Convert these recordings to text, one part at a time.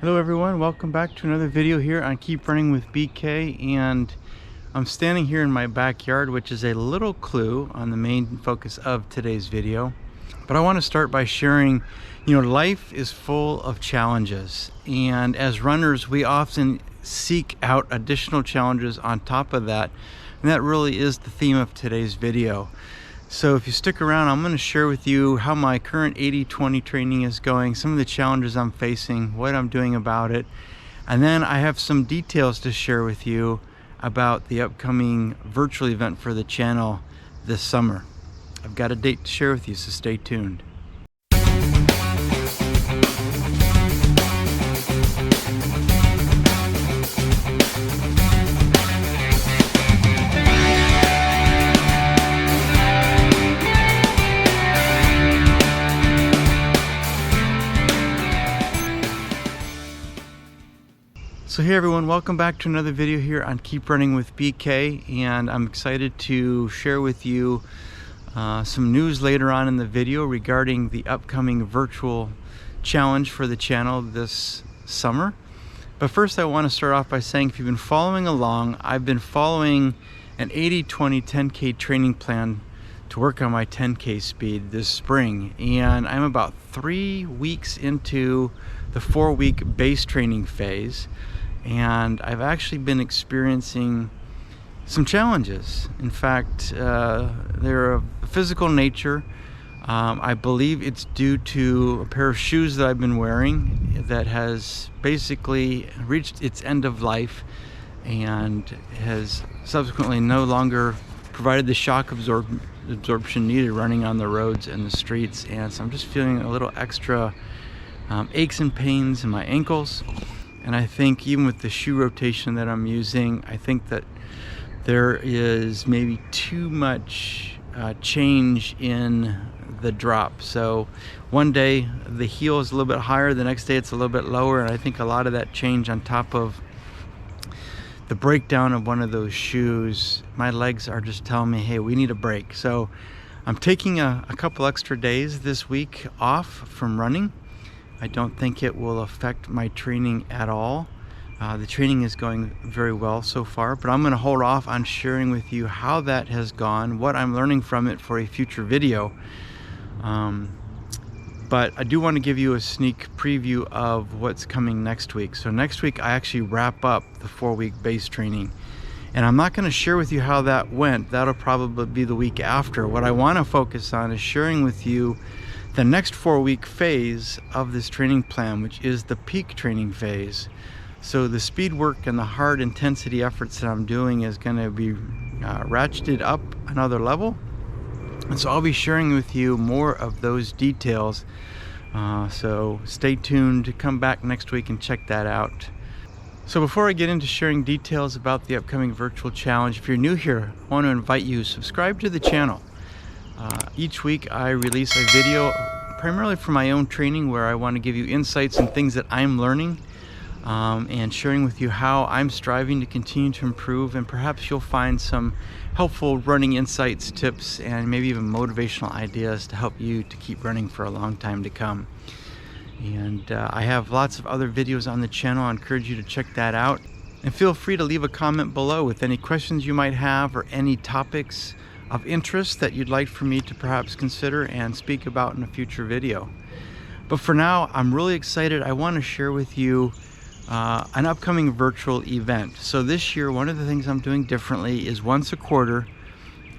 Hello everyone, welcome back to another video here on Keep Running with BK, and I'm standing here in my backyard, which is a little clue on the main focus of today's video. But I want to start by sharing, life is full of challenges, and as runners we often seek out additional challenges on top of that, and that really is the theme of today's video. So if you stick around, I'm going to share with you how my current 80-20 training is going, some of the challenges I'm facing, what I'm doing about it, and then I have some details to share with you about the upcoming virtual event for the channel this summer. I've got a date to share with you, so stay tuned. So hey everyone, welcome back to another video here on Keep Running with BK, and I'm excited to share with you some news later on in the video regarding the upcoming virtual challenge for the channel this summer. But first I want to start off by saying, if you've been following along, I've been following an 80-20 10K training plan to work on my 10K speed this spring, and I'm about 3 weeks into the 4-week base training phase. And I've actually been experiencing some challenges. In fact, they're of a physical nature. I believe it's due to a pair of shoes that I've been wearing that has basically reached its end of life and has subsequently no longer provided the shock absorption needed running on the roads and the streets. And so I'm just feeling a little extra aches and pains in my ankles. And I think even with the shoe rotation that I'm using, I think that there is maybe too much change in the drop. So one day the heel is a little bit higher, the next day it's a little bit lower, and I think a lot of that change on top of the breakdown of one of those shoes, my legs are just telling me, hey, we need a break. So I'm taking a couple extra days this week off from running. I don't think it will affect my training at all. The training is going very well so far, but I'm going to hold off on sharing with you how that has gone, what I'm learning from it for a future video. But I do want to give you a sneak preview of what's coming next week. So next week I actually wrap up the 4-week base training, and I'm not going to share with you how that went. That'll probably be the week after. What I want to focus on is sharing with you the next 4-week phase of this training plan, which is the peak training phase. So the speed work and the hard intensity efforts that I'm doing is going to be ratcheted up another level. And so I'll be sharing with you more of those details. So stay tuned to come back next week and check that out. So before I get into sharing details about the upcoming virtual challenge, if you're new here, I want to invite you to subscribe to the channel. Each week I release a video primarily for my own training, where I want to give you insights and things that I'm learning, and sharing with you how I'm striving to continue to improve, and perhaps you'll find some helpful running insights, tips, and maybe even motivational ideas to help you to keep running for a long time to come. And I have lots of other videos on the channel. I encourage you to check that out, and feel free to leave a comment below with any questions you might have or any topics of interest that you'd like for me to perhaps consider and speak about in a future video. But for now, I'm really excited. I want to share with you an upcoming virtual event. So this year, one of the things I'm doing differently is once a quarter,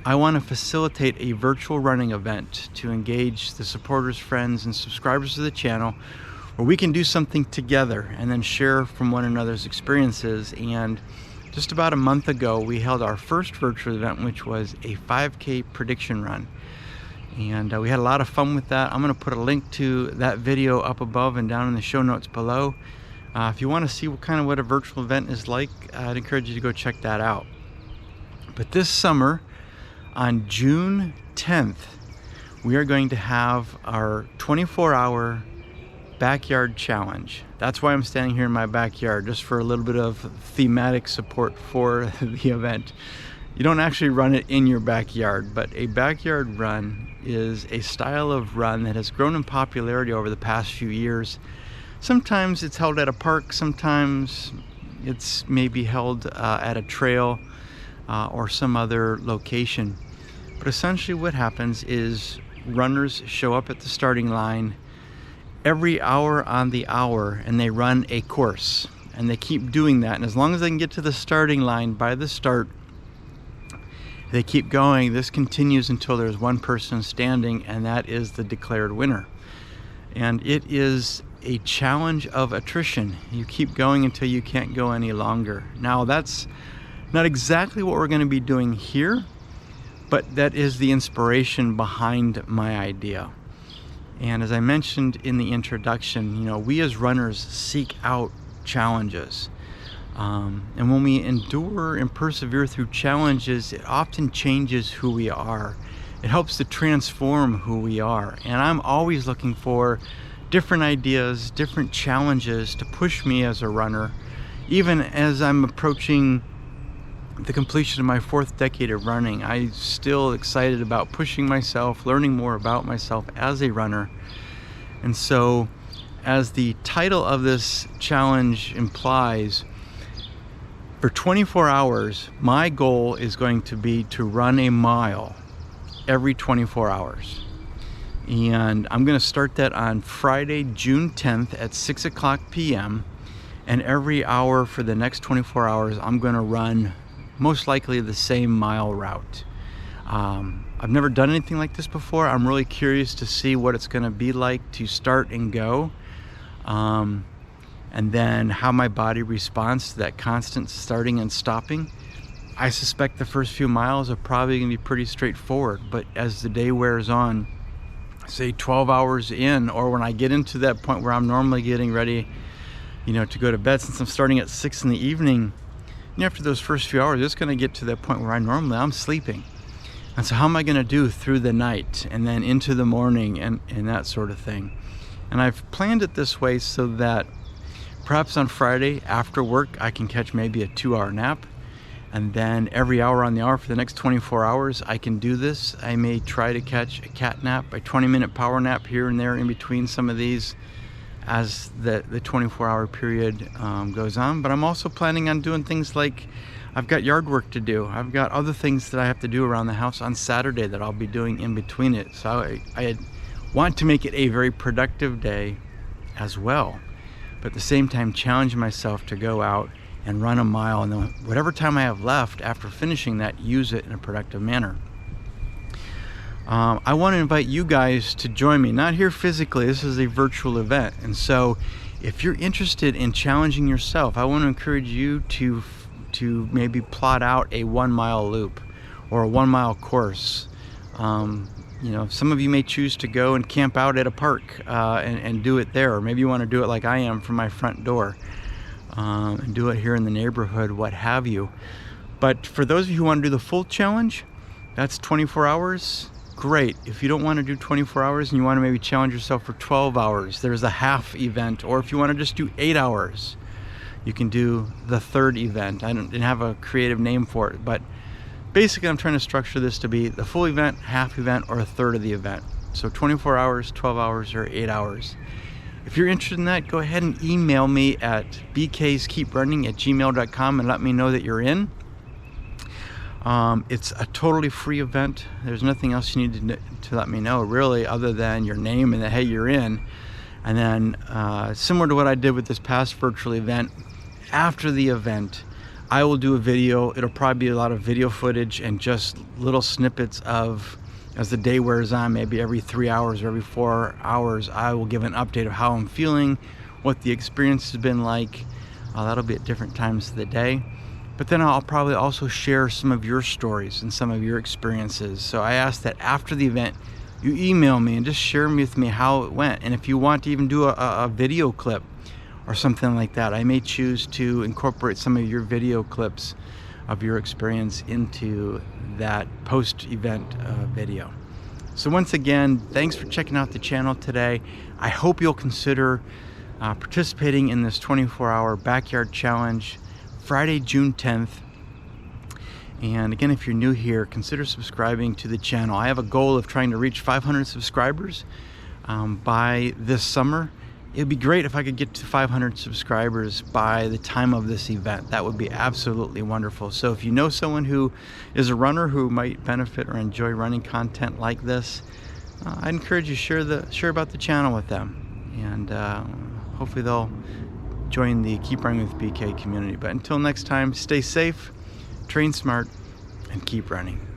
I want to facilitate a virtual running event to engage the supporters, friends, and subscribers of the channel, where we can do something together and then share from one another's experiences. And just about a month ago, we held our first virtual event, which was a 5K prediction run. And we had a lot of fun with that. I'm going to put a link to that video up above and down in the show notes below. If you want to see what a virtual event is like, I'd encourage you to go check that out. But this summer, on June 10th, we are going to have our 24-hour backyard challenge. That's why I'm standing here in my backyard, just for a little bit of thematic support for the event. You don't actually run it in your backyard, but a backyard run is a style of run that has grown in popularity over the past few years Sometimes it's held at a park, sometimes it's maybe held at a trail or some other location. But essentially what happens is runners show up at the starting line every hour on the hour, and they run a course, and they keep doing that. And as long as they can get to the starting line by the start, they keep going. This continues until there's one person standing, and that is the declared winner. And it is a challenge of attrition. You keep going until you can't go any longer. Now, that's not exactly what we're going to be doing here, but that is the inspiration behind my idea. And as I mentioned in the introduction, we as runners seek out challenges. And when we endure and persevere through challenges, it often changes who we are. It helps to transform who we are. And I'm always looking for different ideas, different challenges to push me as a runner. Even as I'm approaching the completion of my 4th decade of running, I'm still excited about pushing myself, learning more about myself as a runner. And so, as the title of this challenge implies, for 24 hours, my goal is going to be to run a mile every 24 hours. And I'm going to start that on Friday, June 10th at 6 o'clock p.m. And every hour for the next 24 hours, I'm going to run most likely the same mile route. I've never done anything like this before. I'm really curious to see what it's going to be like to start and go. And then how my body responds to that constant starting and stopping. I suspect the first few miles are probably going to be pretty straightforward, but as the day wears on, say 12 hours in, or when I get into that point where I'm normally getting ready, to go to bed, since I'm starting at 6 in the evening, after those first few hours, it's going to get to that point where I'm sleeping. And so how am I going to do through the night and then into the morning and that sort of thing? And I've planned it this way so that perhaps on Friday after work, I can catch maybe a 2-hour nap. And then every hour on the hour for the next 24 hours, I can do this. I may try to catch a cat nap, a 20-minute power nap here and there in between some of these as the 24-hour period goes on. But I'm also planning on doing things like I've got yard work to do. I've got other things that I have to do around the house on Saturday that I'll be doing in between it. So I want to make it a very productive day as well, but at the same time challenge myself to go out and run a mile, and then whatever time I have left after finishing that, use it in a productive manner. I want to invite you guys to join me, not here physically. This is a virtual event, and so if you're interested in challenging yourself, I want to encourage you to maybe plot out a 1-mile loop or a 1-mile course. Some of you may choose to go and camp out at a park and do it there, or maybe you want to do it like I am from my front door. And do it here in the neighborhood, what have you. But for those of you who want to do the full challenge, that's 24 hours. Great. If you don't want to do 24 hours and you want to maybe challenge yourself for 12 hours, there's a half event. Or if you want to just do 8 hours, you can do the 3rd event. I didn't have a creative name for it, but basically I'm trying to structure this to be the full event, half event, or a 1/3 of the event. So 24 hours, 12 hours, or 8 hours. If you're interested in that, go ahead and email me at bkskeeprunning@gmail.com and let me know that you're in. It's a totally free event. There's nothing else you need to let me know, really, other than your name and that, hey, you're in. And then, similar to what I did with this past virtual event, after the event, I will do a video. It'll probably be a lot of video footage and just little snippets of, as the day wears on, maybe every 3 hours or every 4 hours, I will give an update of how I'm feeling, what the experience has been like. That'll be at different times of the day. But then I'll probably also share some of your stories and some of your experiences. So I ask that after the event, you email me and just share with me how it went. And if you want to even do a video clip or something like that, I may choose to incorporate some of your video clips of your experience into that post-event video. So once again, thanks for checking out the channel today. I hope you'll consider participating in this 24-hour backyard challenge Friday, June 10th. And again, if you're new here, consider subscribing to the channel. I have a goal of trying to reach 500 subscribers by this summer, It'd be great if I could get to 500 subscribers by the time of this event. That would be absolutely wonderful. So if you know someone who is a runner who might benefit or enjoy running content like this, I'd encourage you to share about the channel with them, and hopefully they'll join the Keep Running with BK community. But until next time, stay safe, train smart, and keep running.